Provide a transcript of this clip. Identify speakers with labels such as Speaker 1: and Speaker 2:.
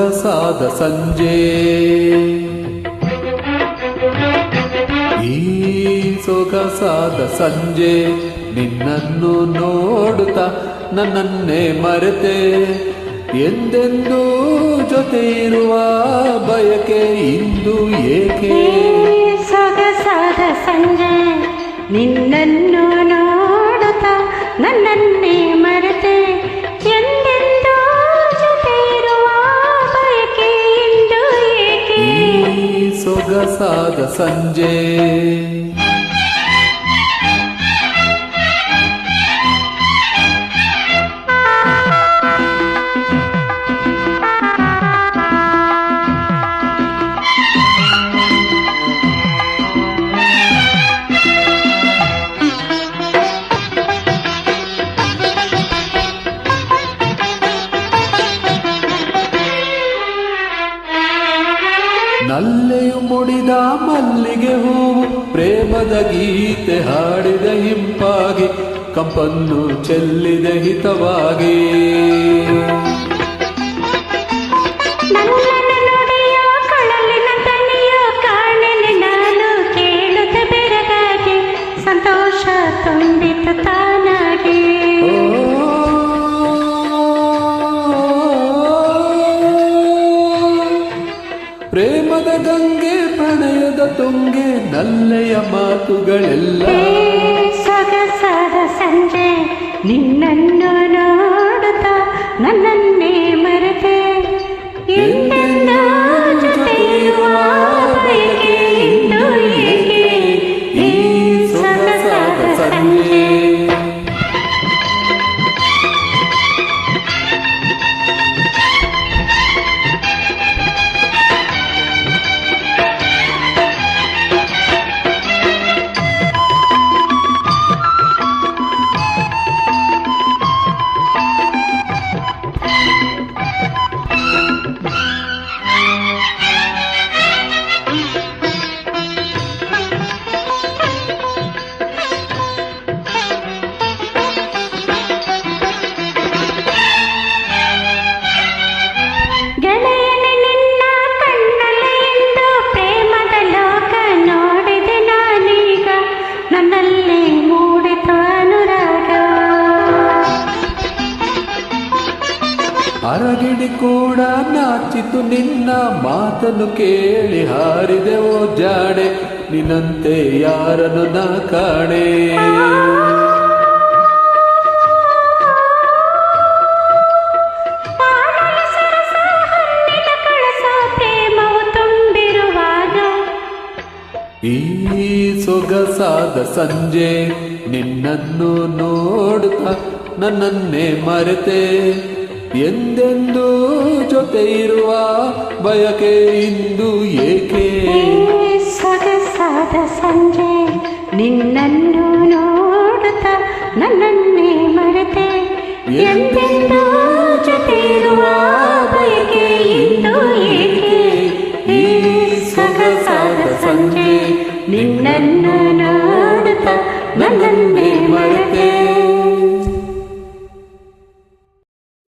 Speaker 1: ಸೊಗಸಾದ ಸಂಜೆ ಈ ಸೊಗಸಾದ ಸಂಜೆ ನಿನ್ನನ್ನು ನೋಡುತ್ತಾ ನನ್ನನ್ನೇ ಮರೆತೆ ಎಂದೆಂದೂ ಜೊತೆ ಇರುವ ಬಯಕೆ ಇಂದು ಏಕೆ
Speaker 2: ಸೊಗಸಾದ ಸಂಜೆ ನಿನ್ನನ್ನು ನೋಡುತ್ತಾ ನನ್ನನ್ನೇ ಮರೆತೆ ಎಂದೆಂದೂ ಜೊತೆ ಇರುವ ಬಯಕೆ ಇಂದು ಏಕೆ
Speaker 1: ಸೊಗಸಾದ ಸಂಜೆ ನಲ್ಲೆಯು ಮುಡಿದ ಮಲ್ಲಿಗೆ ಹೂವು ಪ್ರೇಮದ ಗೀತೆ ಹಾಡಿದ ಹಿಂಪಾಗಿ ಕಂಪನ್ನು ಚೆಲ್ಲಿದ ಹಿತವಾಗಿ
Speaker 2: ನನ್ನನ್ನು ನುಡಿಯೋ ಕೊಳಲಿನ ದನಿಯೋ ಕಾಣೆನೆ ನಾನು ಕೇಳುತ್ತ ಬೆರಗಾಗಿ ಸಂತೋಷ ತುಂಬಿತು ತಾನಾಗಿ
Speaker 1: ಪ್ರೇಮದ ಗಂಗೆ ಪ್ರಣಯದ ತುಂಗೆ ನಲ್ಲೆಯ ಮಾತುಗಳೆಲ್ಲ
Speaker 2: ಸೊಗಸಾದ ಸಂಜೆ ನಿನ್ನನ್ನು ನೋಡುತ್ತಾ ನನ್ನನ್ನೇ ಮರೆತೆ ಎಂದೆಂದೂ ಜೊತೆ ಇರುವ ಬಯಕೆ ಇಂದು ಏಕೆ ಈ ಸೊಗಸಾದ ಸಂಜೆ
Speaker 1: ಅರಗಿಣಿ ಕೂಡ ನಾಚಿತು ನಿನ್ನ ಮಾತನ್ನು ಕೇಳಿ ಹಾರಿದೆ ಓ ಜಾಡೆ ನಿನ್ನಂತೆ ಯಾರನ್ನು ನಾ ಕಾಣೆ ಈ ಸೊಗಸಾದ ಸಂಜೆ ನಿನ್ನನ್ನು ನೋಡುತ್ತಾ ನನ್ನನ್ನೇ ಮರೆತೆ ಎಂದೆಂದೂ ಜೊತೆ ಇರುವ ಬಯಕೆ ಇಂದು ಏಕೆ
Speaker 2: ಸೊಗಸಾದ ಸಂಜೆ ನಿನ್ನನ್ನು ನೋಡುತ್ತಾ ನನ್ನನ್ನೇ ಮರೆತೆ ಎಂದೆಂದೂ